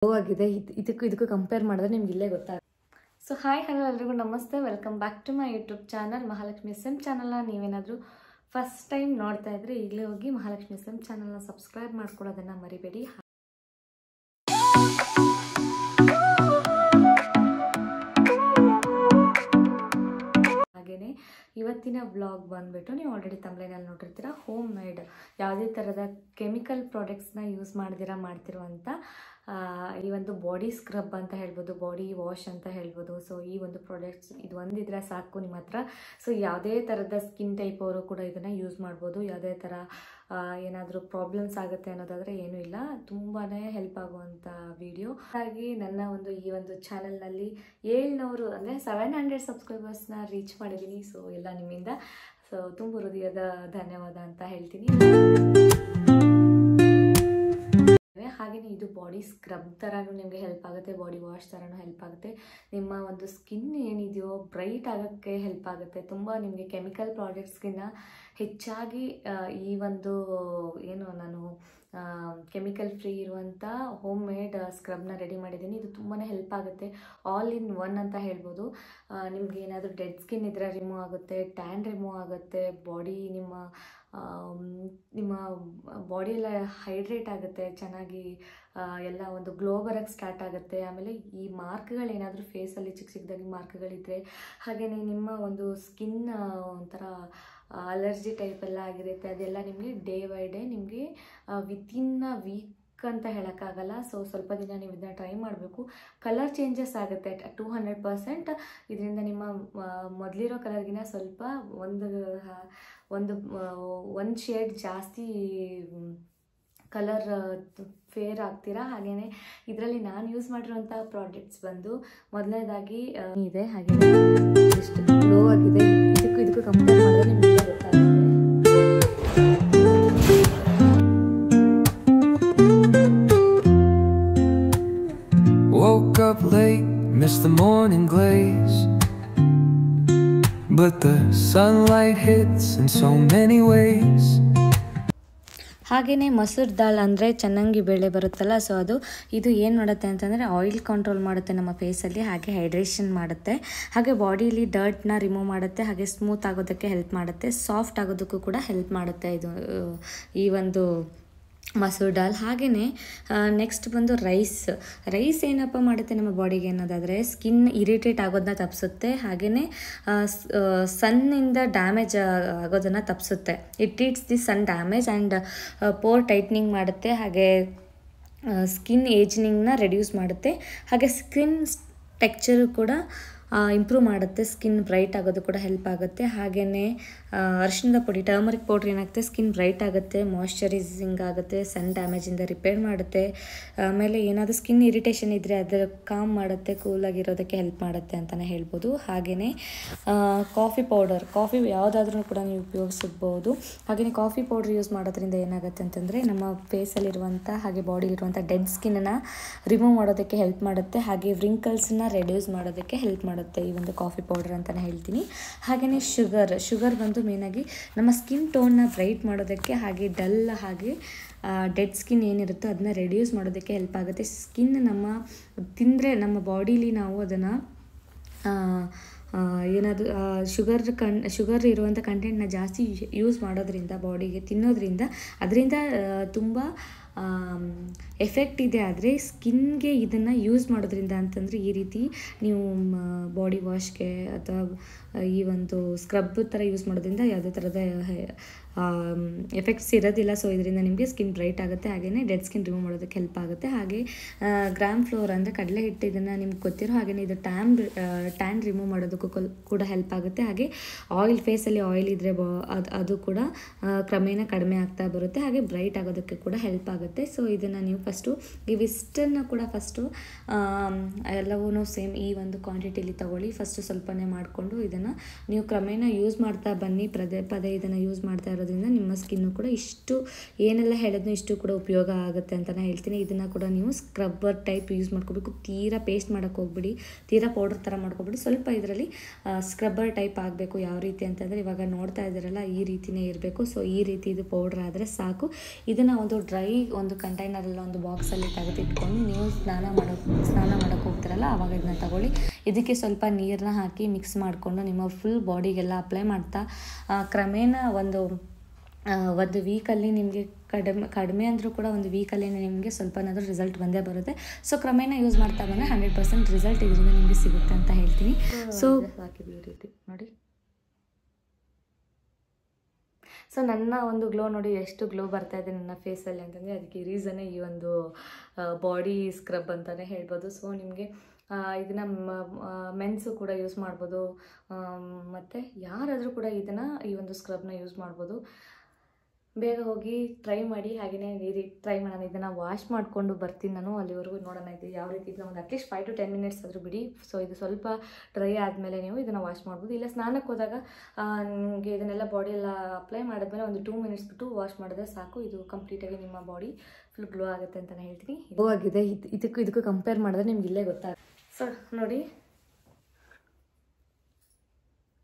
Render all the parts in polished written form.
Glow ಆಗಿದೆ. ಇದಕ್ಕೂ compare ಮಾಡಿದ್ರೆ ನಿಮ್ಗೆ ಇಲ್ಲೇ ಗೊತ್ತಾಗುತ್ತೆ. ಸೊ ಹಾಯ್ ಹಲೋ ಎಲ್ರಿಗೂ ನಮಸ್ತೆ, welcome back to my YouTube channel Mahalakshmi S M ಚಾನಲ್ನ ನೀವೇನಾದರೂ ಫಸ್ಟ್ ಟೈಮ್ ನೋಡ್ತಾ ಇದ್ರೆ ಈಗಲೇ ಹೋಗಿ ಮಹಾಲಕ್ಷ್ಮಿ ಎಸ್ ಎಂ ಚಾನಲ್ನ ಸಬ್ಸ್ಕ್ರೈಬ್ ಮಾಡ್ಕೊಳ್ಳೋದನ್ನು ಮರಿಬೇಡಿ. ಹಾಗೆಯೇ ಇವತ್ತಿನ ವ್ಲಾಗ್ ಬಂದುಬಿಟ್ಟು ನೀವು ಆಲ್ರೆಡಿ ತಮ್ಲೈನಲ್ಲಿ ನೋಡಿರ್ತೀರ, ಹೋಮ್ ಮೇಡ್ ಯಾವುದೇ ಥರದ ಕೆಮಿಕಲ್ ಪ್ರಾಡಕ್ಟ್ಸ್ನ ಯೂಸ್ ಮಾಡ್ತಿರುವಂಥ ಈ ಒಂದು ಬಾಡಿ ಸ್ಕ್ರಬ್ ಅಂತ ಹೇಳ್ಬೋದು, ಬಾಡಿ ವಾಶ್ ಅಂತ ಹೇಳ್ಬೋದು. ಸೊ ಈ ಒಂದು ಪ್ರಾಡಕ್ಟ್ಸ್ ಇದು ಒಂದಿದ್ರೆ ಸಾಕು ನಿಮ್ಮ ಹತ್ರ. ಸೊ ಯಾವುದೇ ಥರದ ಸ್ಕಿನ್ ಟೈಪ್ ಅವರು ಕೂಡ ಇದನ್ನು ಯೂಸ್ ಮಾಡ್ಬೋದು. ಯಾವುದೇ ಥರ ಏನಾದರೂ ಪ್ರಾಬ್ಲಮ್ಸ್ ಆಗುತ್ತೆ ಅನ್ನೋದಾದರೆ ಏನೂ ಇಲ್ಲ, ತುಂಬಾ ಹೆಲ್ಪ್ ಆಗುವಂಥ ವಿಡಿಯೋ. ಹಾಗಾಗಿ ನನ್ನ ಈ ಒಂದು ಚಾನಲ್ನಲ್ಲಿ 700 ಅಂದರೆ 700 ಸಬ್ಸ್ಕ್ರೈಬರ್ಸ್ನ ರೀಚ್ ಮಾಡಿದ್ದೀನಿ. ಸೊ ಎಲ್ಲ ನಿಮ್ಮಿಂದ ಸೊ ತುಂಬ ಹೃದಯದ ಧನ್ಯವಾದ ಅಂತ ಹೇಳ್ತೀನಿ. ಹಾಗೆಯೇ ಇದು ಬಾಡಿ ಸ್ಕ್ರಬ್ ಥರನೂ ನಿಮಗೆ ಹೆಲ್ಪ್ ಆಗುತ್ತೆ, ಬಾಡಿ ವಾಶ್ ಥರನೂ ಹೆಲ್ಪ್ ಆಗುತ್ತೆ. ನಿಮ್ಮ ಒಂದು ಸ್ಕಿನ್ ಏನಿದೆಯೋ ಬ್ರೈಟ್ ಆಗೋಕ್ಕೆ ಹೆಲ್ಪ್ ಆಗುತ್ತೆ. ತುಂಬ ನಿಮಗೆ ಕೆಮಿಕಲ್ ಪ್ರಾಡಕ್ಟ್ಸ್ಗಿನ್ನ ಹೆಚ್ಚಾಗಿ ಈ ಒಂದು ಏನು ನಾನು ಕೆಮಿಕಲ್ ಫ್ರೀ ಇರುವಂಥ ಹೋಮ್ ಮೇಡ್ ಸ್ಕ್ರಬ್ನ ರೆಡಿ ಮಾಡಿದ್ದೀನಿ. ಇದು ತುಂಬಾ ಹೆಲ್ಪ್ ಆಗುತ್ತೆ, ಆಲ್ ಇನ್ ಒನ್ ಅಂತ ಹೇಳ್ಬೋದು. ನಿಮ್ಗೆ ಏನಾದರೂ ಡೆಡ್ ಸ್ಕಿನ್ ಇದ್ದರೆ ರಿಮೂವ್ ಆಗುತ್ತೆ, ಟ್ಯಾನ್ ರಿಮೂವ್ ಆಗುತ್ತೆ, ಬಾಡಿ ನಿಮ್ಮ ಬಾಡಿ ಎಲ್ಲ ಹೈಡ್ರೇಟ್ ಆಗುತ್ತೆ, ಚೆನ್ನಾಗಿ ಎಲ್ಲ ಒಂದು ಗ್ಲೋ ಬರೋಕ್ಕೆ ಸ್ಟಾರ್ಟ್ ಆಗುತ್ತೆ. ಆಮೇಲೆ ಈ ಮಾರ್ಕ್ಗಳೇನಾದರೂ ಫೇಸಲ್ಲಿ ಚಿಕ್ಕ ಚಿಕ್ಕದಾಗಿ ಮಾರ್ಕ್ಗಳಿದ್ದರೆ, ಹಾಗೆಯೇ ನಿಮ್ಮ ಒಂದು ಸ್ಕಿನ್ ಒಂಥರ ಅಲರ್ಜಿ ಟೈಪೆಲ್ಲ ಆಗಿರುತ್ತೆ, ಅದೆಲ್ಲ ನಿಮಗೆ ಡೇ ಬೈ ಡೇ ನಿಮಗೆ ವಿತಿನ್ ಅ ವೀಕ್ ಅಂತ ಹೇಳೋಕ್ಕಾಗಲ್ಲ. ಸೊ ಸ್ವಲ್ಪ ದಿನ ನೀವು ಇದನ್ನ ಟ್ರೈ ಮಾಡಬೇಕು. ಕಲರ್ ಚೇಂಜಸ್ ಆಗುತ್ತೆ 200%. ಇದರಿಂದ ನಿಮ್ಮ ಮೊದಲಿರೋ ಕಲರ್ಗಿನ ಸ್ವಲ್ಪ ಒಂದು ಶೇಡ್ ಜಾಸ್ತಿ ಕಲರ್ ಫೇರ್ ಆಗ್ತೀರಾ. ಹಾಗೆಯೇ ಇದರಲ್ಲಿ ನಾನು ಯೂಸ್ ಮಾಡಿರೋಂಥ ಪ್ರಾಡಕ್ಟ್ಸ್ ಬಂದು ಮೊದಲನೇದಾಗಿ ಇದೆ, ಹಾಗೆ ಎಷ್ಟು ಗ್ಲೋ ಆಗಿದೆ. ಇದಕ್ಕೂ ಕಂಪೇರ್ ಮಾಡಿದ್ರೆ ನಿಮಗೆ ಗೊತ್ತಾಗುತ್ತೆ. Woke up late, missed the morning glaze, but the sunlight hits in so many ways. ಹಾಗೆಯೇ ಮಸೂರ್ ದಾಲ್ ಅಂದರೆ ಚೆನ್ನಾಗಿ ಬೇಳೆ ಬರುತ್ತಲ್ಲ, ಸೊ ಇದು ಏನು ಮಾಡುತ್ತೆ ಅಂತಂದರೆ ಆಯಿಲ್ ಕಂಟ್ರೋಲ್ ಮಾಡುತ್ತೆ ನಮ್ಮ ಫೇಸಲ್ಲಿ, ಹಾಗೆ ಹೈಡ್ರೇಷನ್ ಮಾಡುತ್ತೆ, ಹಾಗೆ ಬಾಡಿಲಿ ಡರ್ಟ್ನ ರಿಮೂವ್ ಮಾಡುತ್ತೆ, ಹಾಗೆ ಸ್ಮೂತ್ ಆಗೋದಕ್ಕೆ ಹೆಲ್ಪ್ ಮಾಡುತ್ತೆ, ಸಾಫ್ಟ್ ಆಗೋದಕ್ಕೂ ಕೂಡ ಹೆಲ್ಪ್ ಮಾಡುತ್ತೆ ಇದು ಈ ಒಂದು ಮಸೂರ್ ದಾಲ್. ಹಾಗೆಯೇ ನೆಕ್ಸ್ಟ್ ಬಂದು ರೈಸ್ ಏನಪ್ಪ ಮಾಡುತ್ತೆ ನಮ್ಮ ಬಾಡಿಗೆ ಅನ್ನೋದಾದರೆ ಸ್ಕಿನ್ ಇರಿಟೇಟ್ ಆಗೋದನ್ನ ತಪ್ಪಿಸುತ್ತೆ, ಹಾಗೆಯೇ ಸನ್ನಿಂದ ಡ್ಯಾಮೇಜ್ ಆಗೋದನ್ನು ತಪ್ಪಿಸುತ್ತೆ. It treats the sun damage and pore tightening ಮಾಡುತ್ತೆ, ಹಾಗೆ ಸ್ಕಿನ್ ಏಜಿಂಗ್ನ ರೆಡ್ಯೂಸ್ ಮಾಡುತ್ತೆ, ಹಾಗೆ ಸ್ಕಿನ್ ಟೆಕ್ಸ್ಚರು ಕೂಡ ಇಂಪ್ರೂವ್ ಮಾಡುತ್ತೆ, ಸ್ಕಿನ್ ಬ್ರೈಟ್ ಆಗೋದು ಕೂಡ ಹೆಲ್ಪ್ ಆಗುತ್ತೆ. ಹಾಗೆಯೇ ಅರಿಶಿಣದ ಪುಡಿ ಟರ್ಮರಿಕ್ ಪೌಡ್ರ್ ಏನಾಗುತ್ತೆ, ಸ್ಕಿನ್ ಬ್ರೈಟ್ ಆಗುತ್ತೆ, ಮಾಯ್ಶ್ಚರೈಸಿಂಗ್ ಆಗುತ್ತೆ, ಸನ್ ಡ್ಯಾಮೇಜಿಂದ ರಿಪೇರ್ ಮಾಡುತ್ತೆ. ಆಮೇಲೆ ಏನಾದರೂ ಸ್ಕಿನ್ ಇರಿಟೇಷನ್ ಇದ್ದರೆ ಅದರ ಕಾಮ್ ಮಾಡುತ್ತೆ, ಕೂಲಾಗಿರೋದಕ್ಕೆ ಹೆಲ್ಪ್ ಮಾಡುತ್ತೆ ಅಂತಲೇ ಹೇಳ್ಬೋದು. ಹಾಗೆಯೇ ಕಾಫಿ ಯಾವುದಾದ್ರೂ ಕೂಡ ನೀವು ಉಪಯೋಗಿಸ್ಬೋದು. ಹಾಗೆಯೇ ಕಾಫಿ ಪೌಡ್ರ್ ಯೂಸ್ ಮಾಡೋದ್ರಿಂದ ಏನಾಗುತ್ತೆ ಅಂತಂದರೆ ನಮ್ಮ ಫೇಸಲ್ಲಿರುವಂಥ ಹಾಗೆ ಬಾಡಿಲಿರುವಂಥ ಡೆಡ್ ಸ್ಕಿನ್ನನ್ನು ರಿಮೂವ್ ಮಾಡೋದಕ್ಕೆ ಹೆಲ್ಪ್ ಮಾಡುತ್ತೆ, ಹಾಗೆ ವ್ರಿಂಕಲ್ಸನ್ನ ರೆಡ್ಯೂಸ್ ಮಾಡೋದಕ್ಕೆ ಹೆಲ್ಪ್ ಮಾಡುತ್ತೆ ಈ ಒಂದು ಕಾಫಿ ಪೌಡರ್ ಅಂತಲೇ ಹೇಳ್ತೀನಿ. ಹಾಗೆಯೇ ಶುಗರ್ ಬಂದು ಮೇನಾಗಿ ನಮ್ಮ ಸ್ಕಿನ್ ಟೋನ್ನ ಬ್ರೈಟ್ ಮಾಡೋದಕ್ಕೆ, ಹಾಗೆ ಡಲ್ ಹಾಗೆ ಡೆಡ್ ಸ್ಕಿನ್ ಏನಿರುತ್ತೋ ಅದನ್ನ ರೆಡ್ಯೂಸ್ ಮಾಡೋದಕ್ಕೆ ಹೆಲ್ಪ್ ಆಗುತ್ತೆ. ಸ್ಕಿನ್ ತಿಂದರೆ ನಮ್ಮ ಬಾಡೀಲಿ ನಾವು ಅದನ್ನು ಏನಾದರೂ ಶುಗರ್ ಇರುವಂಥ ಕಂಟೆಂಟ್ನ ಜಾಸ್ತಿ ಯೂಸ್ ಮಾಡೋದ್ರಿಂದ, ಬಾಡಿಗೆ ತಿನ್ನೋದ್ರಿಂದ ಅದರಿಂದ ತುಂಬ ಎಫೆಕ್ಟ್ ಇದೆ. ಆದರೆ ಸ್ಕಿನ್ಗೆ ಇದನ್ನು ಯೂಸ್ ಮಾಡೋದ್ರಿಂದ ಅಂತಂದರೆ ಈ ರೀತಿ ನೀವು ಬಾಡಿ ವಾಶ್ಗೆ ಅಥವಾ ಈ ಒಂದು ಸ್ಕ್ರಬ್ ಥರ ಯೂಸ್ ಮಾಡೋದ್ರಿಂದ ಯಾವುದೇ ಥರದ ಎಫೆಕ್ಟ್ಸ್ ಇರೋದಿಲ್ಲ. ಸೊ ಇದರಿಂದ ನಿಮಗೆ ಸ್ಕಿನ್ ಬ್ರೈಟ್ ಆಗುತ್ತೆ, ಹಾಗೆಯೇ ಡೆಡ್ ಸ್ಕಿನ್ ರಿಮೂವ್ ಮಾಡೋದಕ್ಕೆ ಹೆಲ್ಪ್ ಆಗುತ್ತೆ. ಹಾಗೆ ಗ್ರಾಮ್ ಫ್ಲೋರ್ ಅಂದರೆ ಕಡಲೆ ಹಿಟ್ಟು, ಇದನ್ನು ನಿಮ್ಗೆ ಗೊತ್ತಿರೋ ಹಾಗೆಯೇ ಇದು ಟ್ಯಾನ್ ರಿಮೂವ್ ಮಾಡೋದಕ್ಕೂ ಕೂಡ ಹೆಲ್ಪ್ ಆಗುತ್ತೆ. ಹಾಗೆ ಫೇಸಲ್ಲಿ ಆಯಿಲ್ ಇದ್ದರೆ ಅದು ಕೂಡ ಕ್ರಮೇಣ ಕಡಿಮೆ ಆಗ್ತಾ ಬರುತ್ತೆ, ಹಾಗೆ ಬ್ರೈಟ್ ಆಗೋದಕ್ಕೆ ಕೂಡ ಹೆಲ್ಪ್ ಆಗುತ್ತೆ. ಸೊ ಇದನ್ನು ನೀವು ಫಸ್ಟು ಇವಿಷ್ಟನ್ನು ಕೂಡ ಎಲ್ಲವೂ ಸೇಮ್ ಈ ಒಂದು ಕ್ವಾಂಟಿಟಿಲಿ ತೊಗೊಳ್ಳಿ. ಫಸ್ಟು ಸ್ವಲ್ಪನೇ ಮಾಡಿಕೊಂಡು ಇದನ್ನು ನೀವು ಕ್ರಮೇಣ ಯೂಸ್ ಮಾಡ್ತಾ ಬನ್ನಿ, ಪದೇ ಇದನ್ನು ಯೂಸ್ ಮಾಡ್ತಾ ಇರೋದ್ರಿಂದ ನಿಮ್ಮ ಸ್ಕಿನ್ನು ಕೂಡ ಇಷ್ಟು ಏನೆಲ್ಲ ಹೇಳಿದ್ನೋ ಇಷ್ಟು ಕೂಡ ಉಪಯೋಗ ಆಗುತ್ತೆ ಅಂತಲೇ ಹೇಳ್ತೀನಿ. ಇದನ್ನು ಕೂಡ ನೀವು ಸ್ಕ್ರಬ್ಬರ್ ಟೈಪ್ ಯೂಸ್ ಮಾಡ್ಕೋಬೇಕು. ತೀರಾ ಪೇಸ್ಟ್ ಮಾಡೋಕ್ಕೆ ಹೋಗ್ಬಿಡಿ, ತೀರಾ ಪೌಡರ್ ಥರ ಮಾಡ್ಕೊಬಿಡಿ. ಸ್ವಲ್ಪ ಇದರಲ್ಲಿ ಸ್ಕ್ರಬ್ಬರ್ ಟೈಪ್ ಆಗಬೇಕು. ಯಾವ ರೀತಿ ಅಂತಂದರೆ ಇವಾಗ ನೋಡ್ತಾ ಇದ್ದೀರಲ್ಲ ಈ ರೀತಿಯೇ ಇರಬೇಕು. ಸೊ ಈ ರೀತಿ ಇದು ಪೌಡ್ರ್ ಆದರೆ ಸಾಕು. ಇದನ್ನು ಒಂದು ಡ್ರೈ ಒಂದು ಕಂಟೈನರಲ್ಲಿ ಒಂದು ಬಾಕ್ಸಲ್ಲಿ ತೆಗೆದಿಟ್ಕೊಂಡು ನೀವು ಸ್ನಾನ ಮಾಡೋಕ್ಕೆ ಹೋಗ್ತಾರಲ್ಲ ಆವಾಗ ಇದನ್ನ ತಗೊಳ್ಳಿ. ಇದಕ್ಕೆ ಸ್ವಲ್ಪ ನೀರನ್ನ ಹಾಕಿ ಮಿಕ್ಸ್ ಮಾಡಿಕೊಂಡು ನಿಮ್ಮ ಫುಲ್ ಬಾಡಿಗೆಲ್ಲ ಅಪ್ಲೈ ಮಾಡ್ತಾ ಕ್ರಮೇಣ ಒಂದು ವೀಕಲ್ಲಿ ನಿಮಗೆ ಕಡಿಮೆ ಅಂದರೂ ಕೂಡ ಒಂದು ವೀಕಲ್ಲಿ ನಿಮಗೆ ಸ್ವಲ್ಪನಾದರೂ ರಿಸಲ್ಟ್ ಬಂದೇ ಬರುತ್ತೆ. ಸೊ ಕ್ರಮೇಣ ಯೂಸ್ ಮಾಡ್ತಾ ಬಂದರೆ 100% ರಿಸಲ್ಟ್ ಇದರಿಂದ ನಿಮಗೆ ಸಿಗುತ್ತೆ ಅಂತ ಹೇಳ್ತೀನಿ. ಸೊ ಹಾಕಿದ್ವಿ ಈ ರೀತಿ ನೋಡಿ. ಸೊ ನನ್ನ ಒಂದು ಗ್ಲೋ ನೋಡಿ ಎಷ್ಟು ಗ್ಲೋ ಬರ್ತಾ ಇದೆ ನನ್ನ ಫೇಸಲ್ಲಿ ಅಂತಂದರೆ ಅದಕ್ಕೆ ರೀಸನ್ನೇ ಈ ಒಂದು ಬಾಡಿ ಸ್ಕ್ರಬ್ ಅಂತಲೇ ಹೇಳ್ಬೋದು. ಸೊ ನಿಮಗೆ ಇದನ್ನು ಮೆನ್ಸು ಕೂಡ ಯೂಸ್ ಮಾಡ್ಬೋದು, ಮತ್ತು ಯಾರಾದರೂ ಕೂಡ ಈ ಒಂದು ಸ್ಕ್ರಬ್ನ ಯೂಸ್ ಮಾಡ್ಬೋದು. ಬೇಗ ಹೋಗಿ ಟ್ರೈ ಮಾಡಿ. ಹಾಗೆಯೇ ಟ್ರೈ ಮಾಡೋಣ. ಇದನ್ನು ವಾಶ್ ಮಾಡಿಕೊಂಡು ಬರ್ತೀನಿ ನಾನು. ಅಲ್ಲಿವರೆಗೂ ನೋಡೋಣ ಇದು ಯಾವ ರೀತಿ. ಇದನ್ನ ಒಂದು ಅಟ್ಲೀಸ್ಟ್ 5 to 10 minutes ಆದರೂ ಬಿಡಿ. ಸೊ ಇದು ಸ್ವಲ್ಪ ಡ್ರೈ ಆದಮೇಲೆ ನೀವು ಇದನ್ನು ವಾಶ್ ಮಾಡ್ಬೋದು. ಇಲ್ಲ ಸ್ನಾನಕ್ಕೆ ಹೋದಾಗ ನಿಮಗೆ ಇದನ್ನೆಲ್ಲ ಬಾಡಿ ಎಲ್ಲ ಅಪ್ಲೈ ಮಾಡಿದ್ಮೇಲೆ ಒಂದು 2 minutes ಬಿಟ್ಟು ವಾಶ್ ಮಾಡಿದ್ರೆ ಸಾಕು. ಇದು ಕಂಪ್ಲೀಟಾಗಿ ನಿಮ್ಮ ಬಾಡಿ ಫುಲ್ ಗ್ಲೋ ಆಗುತ್ತೆ ಅಂತಲೇ ಹೇಳ್ತೀನಿ. ಗ್ಲೋ ಆಗಿದೆ. ಇದಕ್ಕೂ ಕಂಪೇರ್ ಮಾಡಿದ್ರೆ ನಿಮ್ಗೆ ಇಲ್ಲೇ ಗೊತ್ತಾಗುತ್ತೆ. ಸೊ ನೋಡಿ,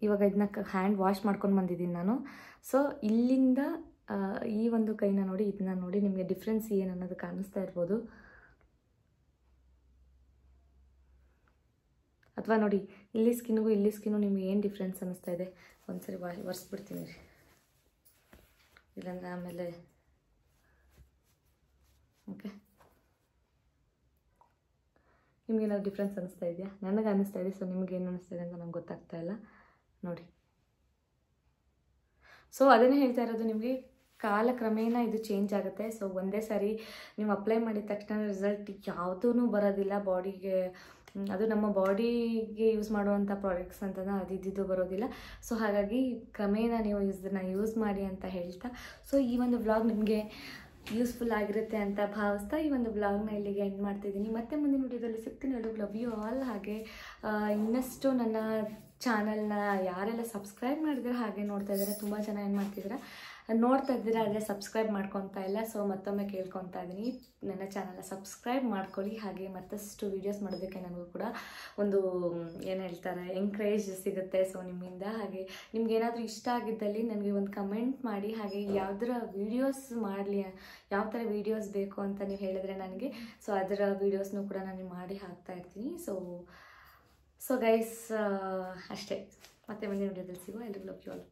ಇವಾಗ ಇದನ್ನ ಹ್ಯಾಂಡ್ ವಾಶ್ ಮಾಡ್ಕೊಂಡು ಬಂದಿದ್ದೀನಿ ನಾನು. ಸೊ ಇಲ್ಲಿಂದ ಈ ಒಂದು ಕೈನ ನೋಡಿ, ಇದನ್ನ ನೋಡಿ, ನಿಮಗೆ ಡಿಫ್ರೆನ್ಸ್ ಏನು ಅನ್ನೋದು ಕಾಣಿಸ್ತಾ ಇರ್ಬೋದು. ಅಥವಾ ನೋಡಿ ಇಲ್ಲಿ ಸ್ಕಿನ್ಗೂ ನಿಮ್ಗೆ ಏನು ಡಿಫ್ರೆನ್ಸ್ ಅನ್ನಿಸ್ತಾ ಇದೆ. ಒಂದ್ಸರಿ ಒರೆಸ್ಬಿಡ್ತೀನಿ ರೀ, ಇಲ್ಲಾಂದ್ರೆ ಆಮೇಲೆ ಓಕೆ. ನಿಮಗೇನಾದ್ರು ಡಿಫ್ರೆನ್ಸ್ ಅನ್ನಿಸ್ತಾ ಇದೆಯಾ? ನನಗೆ ಅನ್ನಿಸ್ತಾ ಇದೆ. ಸೊ ನಿಮಗೇನು ಅನ್ನಿಸ್ತಾ ಇದೆ ಅಂತ ನಂಗೆ ಗೊತ್ತಾಗ್ತಾ ಇಲ್ಲ ನೋಡಿ. ಸೊ ಅದನ್ನೇ ಹೇಳ್ತಾ ಇರೋದು, ನಿಮಗೆ ಕಾಲಕ್ರಮೇಣ ಇದು ಚೇಂಜ್ ಆಗುತ್ತೆ. ಸೊ ಒಂದೇ ಸಾರಿ ನೀವು ಅಪ್ಲೈ ಮಾಡಿದ ತಕ್ಷಣ ರಿಸಲ್ಟ್ ಯಾವುದೂ ಬರೋದಿಲ್ಲ ಬಾಡಿಗೆ. ಅದು ನಮ್ಮ ಬಾಡಿಗೆ ಯೂಸ್ ಮಾಡುವಂಥ ಪ್ರಾಡಕ್ಟ್ಸ್ ಅಂತಂದ್ರೆ ಅದಿದ್ದು ಬರೋದಿಲ್ಲ. ಸೊ ಹಾಗಾಗಿ ಕ್ರಮೇಣ ನೀವು ಇದನ್ನು ಯೂಸ್ ಮಾಡಿ ಅಂತ ಹೇಳ್ತಾ, ಸೊ ಈ ಒಂದು ವ್ಲಾಗ್ ನಿಮಗೆ ಯೂಸ್ಫುಲ್ ಆಗಿರುತ್ತೆ ಅಂತ ಭಾವಿಸ್ತಾ ಈ ಒಂದು ವ್ಲಾಗ್ನ ಇಲ್ಲಿಗೆ ಎಂಡ್ ಮಾಡ್ತಿದ್ದೀನಿ. ಮತ್ತೆ ಮುಂದಿನ ವಿಡಿಯೋದಲ್ಲಿ ಸಿಗ್ತೀನಿ. Love you all. ಹಾಗೆ ಇನ್ನಷ್ಟು ನನ್ನ ಚಾನಲ್ನ ಯಾರೆಲ್ಲ ಸಬ್ಸ್ಕ್ರೈಬ್ ಮಾಡಿದ್ರೆ ಹಾಗೆ ನೋಡ್ತಾ ಇದ್ದಾರೆ, ತುಂಬ ಜನ ಏನು ಮಾಡ್ತಿದ್ದೀರಾ ನೋಡ್ತಾ ಇದ್ದೀರಾ ಆದರೆ ಸಬ್ಸ್ಕ್ರೈಬ್ ಮಾಡ್ಕೊತಾ ಇಲ್ಲ. ಸೊ ಮತ್ತೊಮ್ಮೆ ಕೇಳ್ಕೊತಾ ಇದ್ದೀನಿ, ನನ್ನ ಚಾನಲ್ನ ಸಬ್ಸ್ಕ್ರೈಬ್ ಮಾಡ್ಕೊಳ್ಳಿ. ಹಾಗೆ ಮತ್ತಷ್ಟು ವೀಡಿಯೋಸ್ ಮಾಡೋದಕ್ಕೆ ನನಗೂ ಕೂಡ ಒಂದು ಏನು ಹೇಳ್ತಾರೆ ಎಂಕರೇಜ್ ಸಿಗುತ್ತೆ ಸೊ ನಿಮ್ಮಿಂದ. ಹಾಗೆ ನಿಮ್ಗೆ ಏನಾದರೂ ಇಷ್ಟ ಆಗಿದ್ದಲ್ಲಿ ನನಗೆ ಒಂದು ಕಮೆಂಟ್ ಮಾಡಿ. ಹಾಗೆ ಯಾವುದರ ವೀಡಿಯೋಸ್ ಮಾಡಲಿ, ಯಾವ ಥರ ವೀಡಿಯೋಸ್ ಬೇಕು ಅಂತ ನೀವು ಹೇಳಿದ್ರೆ ನನಗೆ, ಸೊ ಅದರ ವೀಡಿಯೋಸ್ನೂ ಕೂಡ ನಾನು ಮಾಡಿ ಹಾಕ್ತಾ ಇರ್ತೀನಿ. ಸೊ ಗೈಸ್ ಅಷ್ಟೇ, ಮತ್ತೆ ಮುಂದಿನ ವಿಡಿಯೋದಲ್ಲಿ ಸಿಗುವ. ಎಲ್ಲರಿಗೂ ಲವ್ ಯು ಆಲ್.